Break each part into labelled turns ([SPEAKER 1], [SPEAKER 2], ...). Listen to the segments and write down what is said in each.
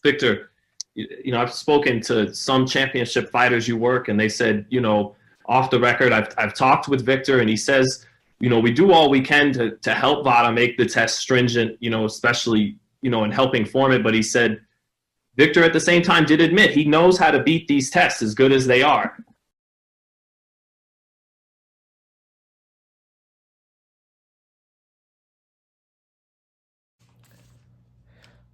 [SPEAKER 1] Victor, I've spoken to some championship fighters you work, and they said, off the record, I've talked with Victor, and he says, we do all we can to help Vada make the test stringent, especially, in helping form it. But he said, Victor at the same time did admit he knows how to beat these tests as good as they are.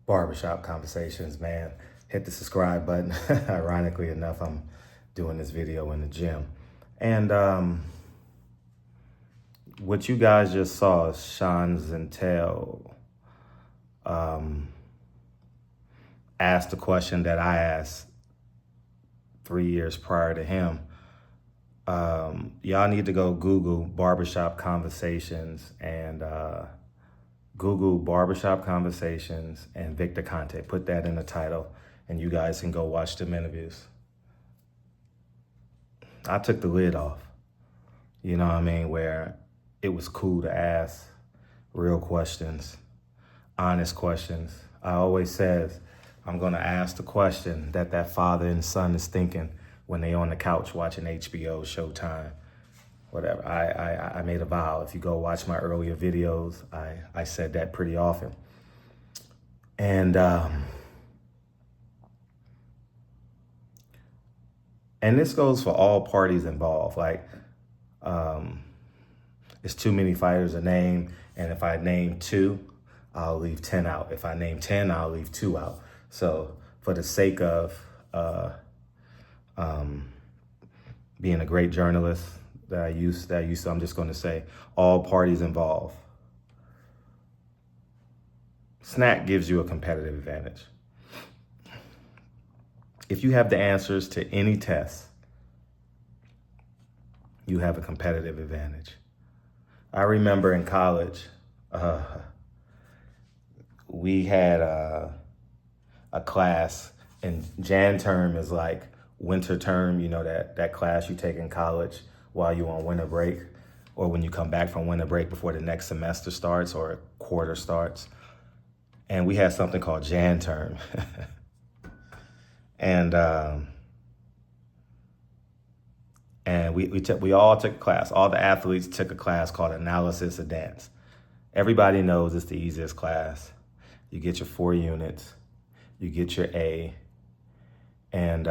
[SPEAKER 2] Barbershop conversations, man. Hit the subscribe button. Ironically enough, I'm doing this video in the gym. And what you guys just saw, Sean Zentel asked the question that I asked 3 years prior to him. Y'all need to go Google Barbershop Conversations and Google Barbershop Conversations and Victor Conte. Put that in the title and you guys can go watch them interviews. I took the lid off, you know what I mean, where it was cool to ask real questions, honest questions. I always says, I'm gonna ask the question that father and son is thinking when they on the couch watching HBO, Showtime, whatever. I made a vow. If you go watch my earlier videos, I said that pretty often. And this goes for all parties involved. Like, it's too many fighters to name. And if I name 2, I'll leave 10 out. If I name 10, I'll leave 2 out. So for the sake of being a great journalist that I used to, I'm just going to say all parties involved. SNAC gives you a competitive advantage. If you have the answers to any test, you have a competitive advantage. I remember in college, we had a class, and Jan term is like winter term, that class you take in college while you're on winter break, or when you come back from winter break before the next semester starts or quarter starts. And we had something called Jan term. And we all took a class. All the athletes took a class called Analysis of Dance. Everybody knows it's the easiest class. You get your 4 units, you get your A, and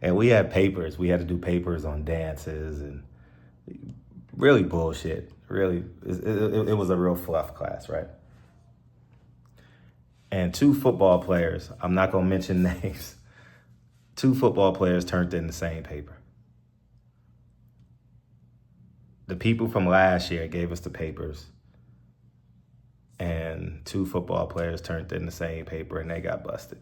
[SPEAKER 2] and we had papers. We had to do papers on dances and really bullshit. Really, it was a real fluff class, right? And 2 football players, I'm not gonna mention names, 2 football players turned in the same paper. The people from last year gave us the papers, and 2 football players turned in the same paper and they got busted.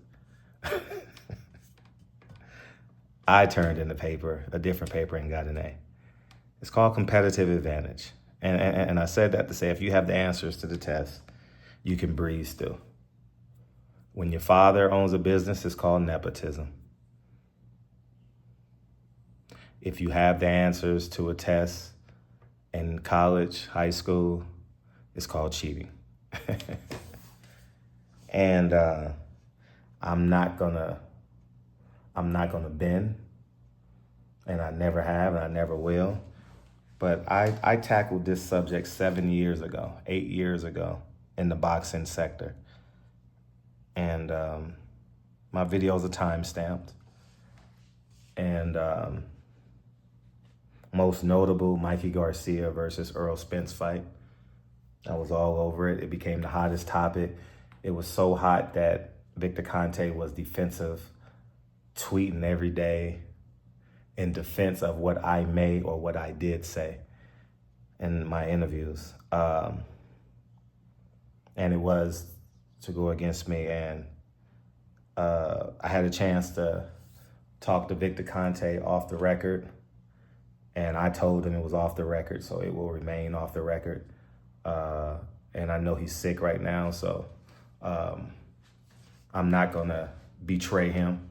[SPEAKER 2] I turned in the paper, a different paper, and got an A. It's called competitive advantage. And I said that to say, if you have the answers to the test, you can breeze through. When your father owns a business, it's called nepotism. If you have the answers to a test in college, high school, it's called cheating. And I'm not gonna bend, and I never have, and I never will. But I tackled this subject 7 years ago, 8 years ago in the boxing sector. And my videos are time-stamped. And most notable, Mikey Garcia versus Earl Spence fight. I was all over it. It became the hottest topic. It was so hot that Victor Conte was defensive, tweeting every day in defense of what I may or what I did say in my interviews. And it was to go against me. And I had a chance to talk to Victor Conte off the record. And I told him it was off the record, so it will remain off the record. And I know he's sick right now, so I'm not gonna betray him.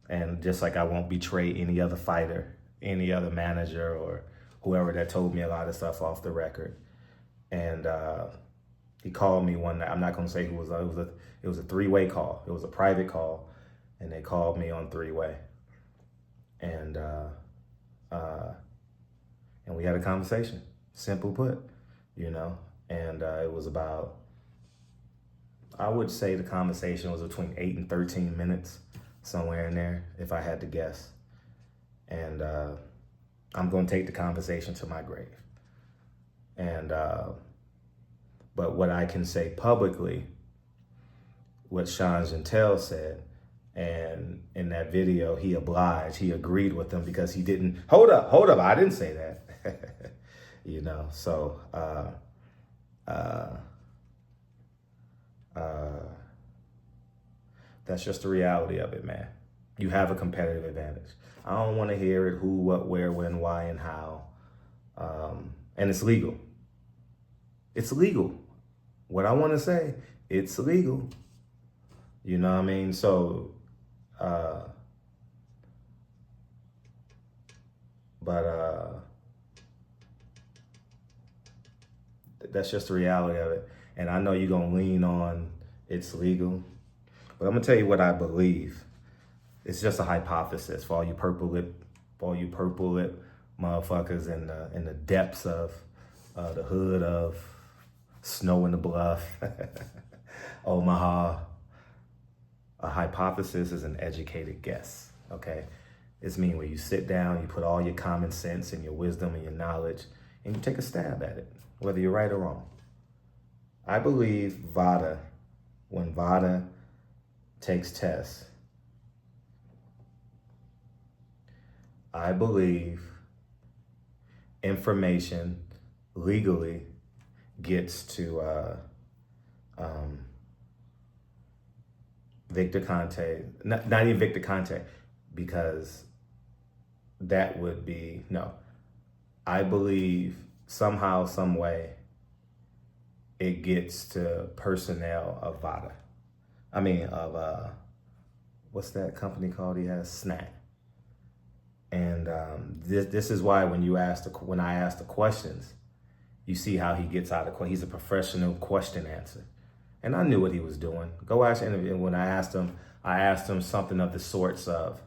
[SPEAKER 2] And just like I won't betray any other fighter, any other manager, or whoever that told me a lot of stuff off the record. And He called me one night. I'm not going to say who was. It was a three-way call. It was a private call, and they called me on three-way, and we had a conversation. Simple put, you know. And it was about, I would say the conversation was between 8 and 13 minutes, somewhere in there, if I had to guess. And I'm going to take the conversation to my grave. And but what I can say publicly, what Sean Gentile said, and in that video, he obliged, he agreed with them because he didn't, hold up, I didn't say that. You know, so that's just the reality of it, man. You have a competitive advantage. I don't want to hear it, who, what, where, when, why, and how. And it's legal. It's legal. What I want to say, it's legal. You know what I mean? So, that's just the reality of it. And I know you're going to lean on it's legal. But I'm going to tell you what I believe. It's just a hypothesis for all you purple lip motherfuckers in the depths of the hood of Snow in the Bluff, Omaha. A hypothesis is an educated guess, okay? It's mean where you sit down, you put all your common sense and your wisdom and your knowledge, and you take a stab at it, whether you're right or wrong. I believe when VADA takes tests, I believe information legally gets to Victor Conte, not even Victor Conte, because that would be, no. I believe somehow, some way, it gets to personnel of VADA. I mean, of, what's that company called he has? SNAC. And this is why when I ask the questions, you see how he gets out of question. He's a professional question answer. And I knew what he was doing. Go watch the interview. And when I asked him something of the sorts of,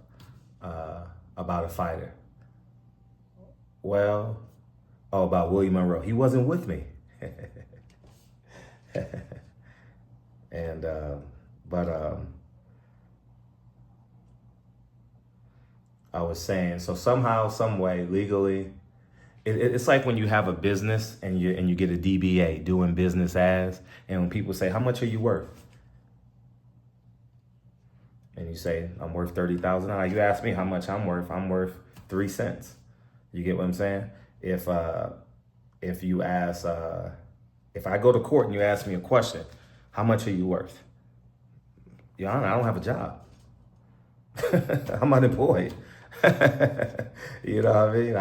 [SPEAKER 2] about a fighter. Well, about William Monroe. He wasn't with me. And, I was saying, so somehow, some way, legally, it's like when you have a business and you get a DBA, doing business as, and when people say, how much are you worth? And you say, I'm worth $30,000. You ask me how much I'm worth 3 cents. You get what I'm saying? If you ask, if I go to court and you ask me a question, how much are you worth? Your Honor, I don't have a job. I'm unemployed. You know what I mean?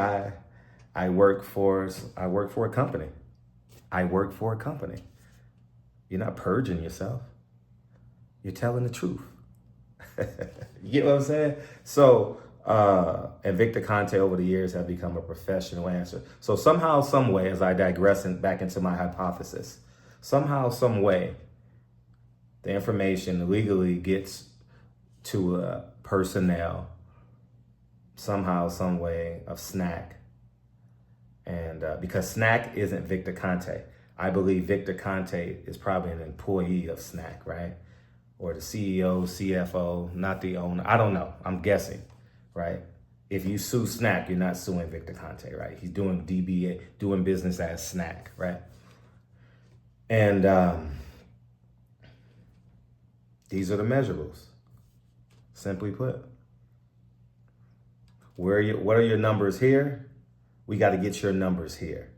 [SPEAKER 2] I work for a company. I work for a company. You're not purging yourself. You're telling the truth. You get what I'm saying? So, and Victor Conte over the years have become a professional answer. So somehow, some way, as I digress back into my hypothesis, somehow, some way, the information legally gets to personnel, somehow, some way of SNAC. And because SNAC isn't Victor Conte. I believe Victor Conte is probably an employee of SNAC, right? Or the CEO, CFO, not the owner. I don't know. I'm guessing, right? If you sue SNAC, you're not suing Victor Conte, right? He's doing DBA, doing business as SNAC, right? And these are the measurables, simply put. What are your numbers here? We got to get your numbers here.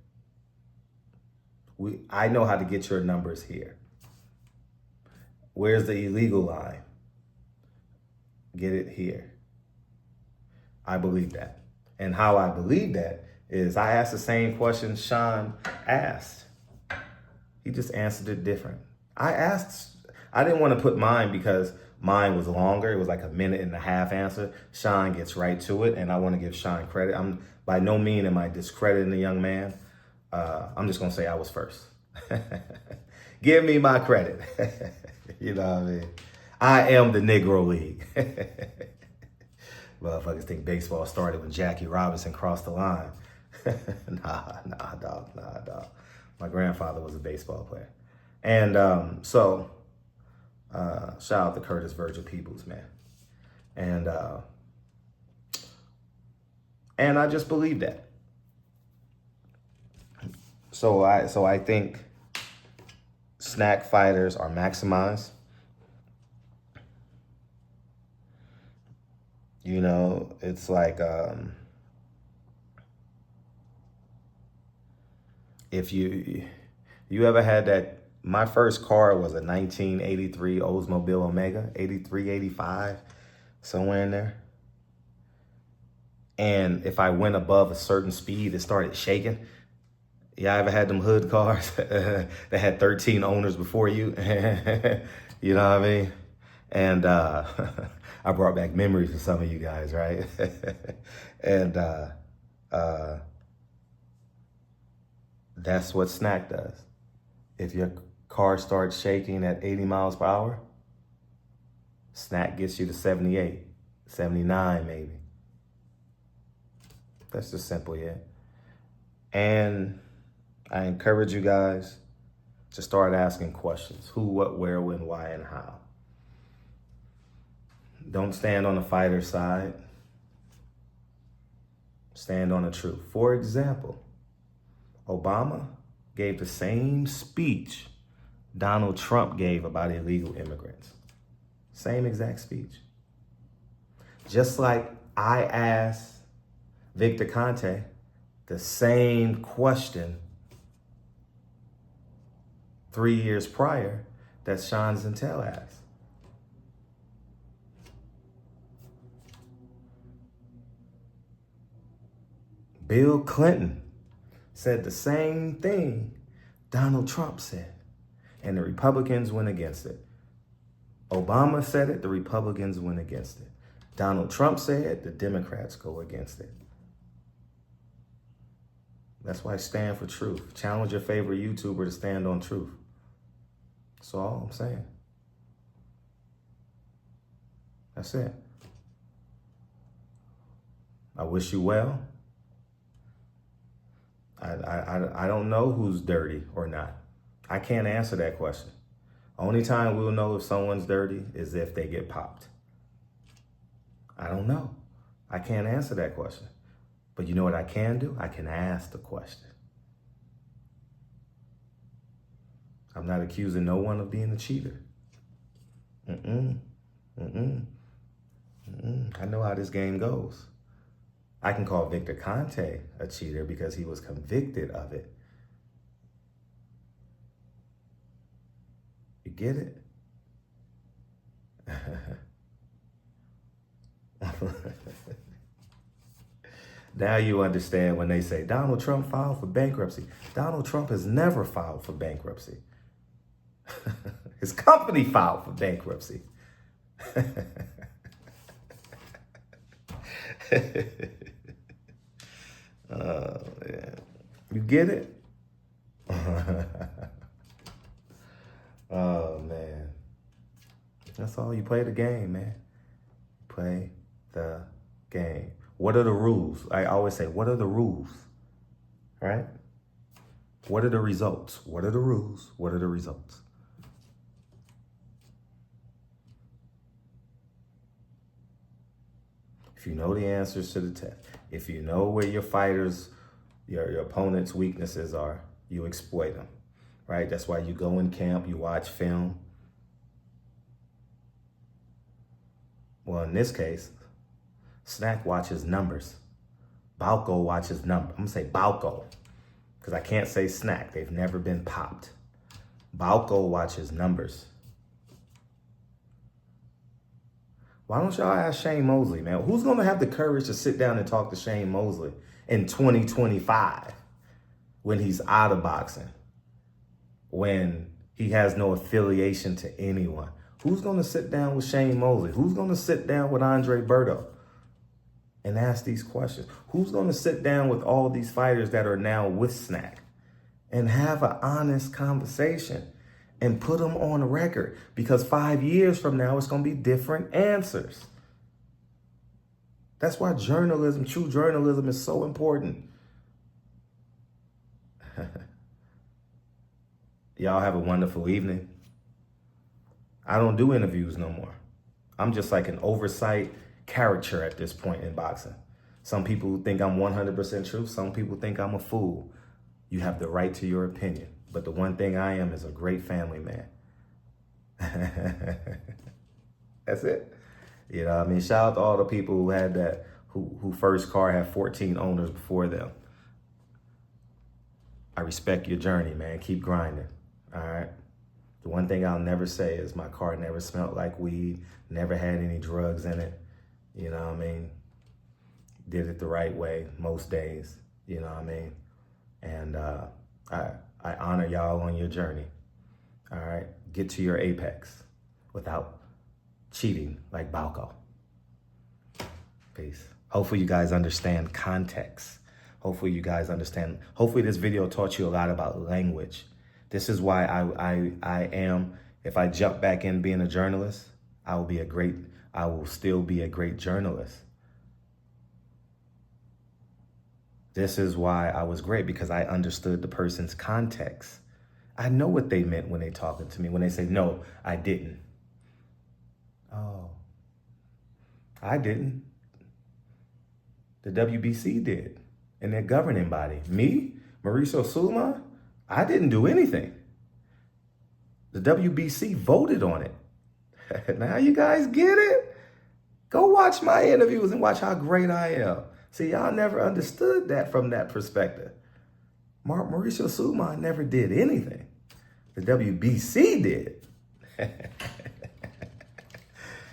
[SPEAKER 2] I know how to get your numbers here. Where's the illegal line? Get it here. I believe that. And how I believe that is I asked the same question Sean asked. He just answered it different. I didn't want to put mine because mine was longer. It was like a 1.5-minute answer. Sean gets right to it, and I want to give Sean credit. I'm by no means am I discrediting the young man. I'm just going to say I was first. Give me my credit. You know what I mean? I am the Negro League. Motherfuckers think baseball started when Jackie Robinson crossed the line. Nah, dog. My grandfather was a baseball player. And shout out to Curtis Virgil Peoples, man. And I just believe that. So I think SNAC fighters are maximized. You know, it's like if you ever had that. My first car was a 1983 Oldsmobile Omega, 83, 85, somewhere in there. And if I went above a certain speed, it started shaking. Yeah, I ever had them hood cars that had 13 owners before you? You know what I mean? And I brought back memories for some of you guys, right? And that's what SNAC does. If your car starts shaking at 80 miles per hour, SNAC gets you to 78, 79 maybe. That's just simple, yeah. And I encourage you guys to start asking questions. Who, what, where, when, why, and how. Don't stand on the fighter's side. Stand on the truth. For example, Obama gave the same speech Donald Trump gave about illegal immigrants. Same exact speech. Just like I asked Victor Conte the same question 3 years prior that Sean Zintel asked. Bill Clinton said the same thing Donald Trump said, and the Republicans went against it. Obama said it, the Republicans went against it. Donald Trump said it, the Democrats go against it. That's why I stand for truth. Challenge your favorite YouTuber to stand on truth. That's all I'm saying. That's it. I wish you well. I don't know who's dirty or not. I can't answer that question. Only time we'll know if someone's dirty is if they get popped. I don't know. I can't answer that question. But you know what I can do? I can ask the question. I'm not accusing no one of being a cheater. I know how this game goes. I can call Victor Conte a cheater because he was convicted of it. You get it? Now you understand when they say Donald Trump filed for bankruptcy. Donald Trump has never filed for bankruptcy. His company filed for bankruptcy. Oh, man. You get it? Oh, man. That's all. You play the game, man. Play the game. What are the rules? I always say, what are the rules? Right? What are the results? What are the rules? What are the results? If you know the answers to the test, if you know where your fighters, your opponent's weaknesses are, you exploit them, right? That's why you go in camp, you watch film. Well, in this case, SNAC watches numbers. Balco watches numbers. I'm gonna say Balco, because I can't say SNAC. They've never been popped. Balco watches numbers. Why don't y'all ask Shane Mosley, man? Who's going to have the courage to sit down and talk to Shane Mosley in 2025 when he's out of boxing, when he has no affiliation to anyone? Who's going to sit down with Shane Mosley? Who's going to sit down with Andre Berto and ask these questions? Who's going to sit down with all these fighters that are now with SNAC and have an honest conversation and put them on record, because 5 years from now, it's going to be different answers. That's why journalism, true journalism, is so important. Y'all have a wonderful evening. I don't do interviews no more. I'm just like an oversight caricature at this point in boxing. Some people think I'm 100% true. Some people think I'm a fool. You have the right to your opinion. But the one thing I am is a great family man. That's it. You know what I mean? Shout out to all the people who had that, who first car had 14 owners before them. I respect your journey, man. Keep grinding. All right. The one thing I'll never say is my car never smelled like weed, never had any drugs in it. You know what I mean? Did it the right way most days. You know what I mean? And I honor y'all on your journey. All right. Get to your apex without cheating like Balco. Peace. Hopefully you guys understand context. Hopefully you guys understand. Hopefully this video taught you a lot about language. This is why I am, if I jump back in being a journalist, I will still be a great journalist. This is why I was great, because I understood the person's context. I know what they meant when they talking to me, when they say, no, I didn't. Oh, I didn't. The WBC did, and their governing body. Me, Mauricio Sulaiman, I didn't do anything. The WBC voted on it. Now you guys get it? Go watch my interviews and watch how great I am. See, y'all never understood that from that perspective. Mauricio Sulaiman never did anything. The WBC did.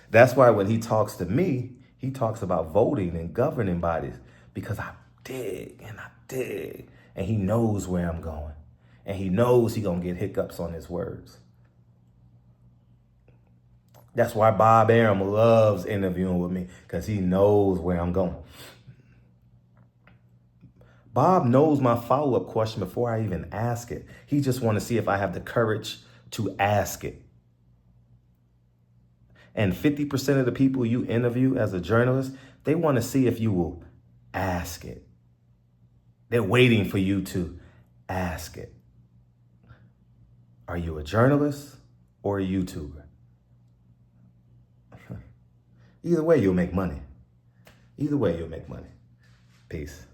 [SPEAKER 2] That's why when he talks to me, he talks about voting and governing bodies, because I dig and I dig, and he knows where I'm going, and he knows he gonna get hiccups on his words. That's why Bob Arum loves interviewing with me, because he knows where I'm going. Bob knows my follow-up question before I even ask it. He just want to see if I have the courage to ask it. And 50% of the people you interview as a journalist, they want to see if you will ask it. They're waiting for you to ask it. Are you a journalist or a YouTuber? Either way, you'll make money. Either way, you'll make money. Peace.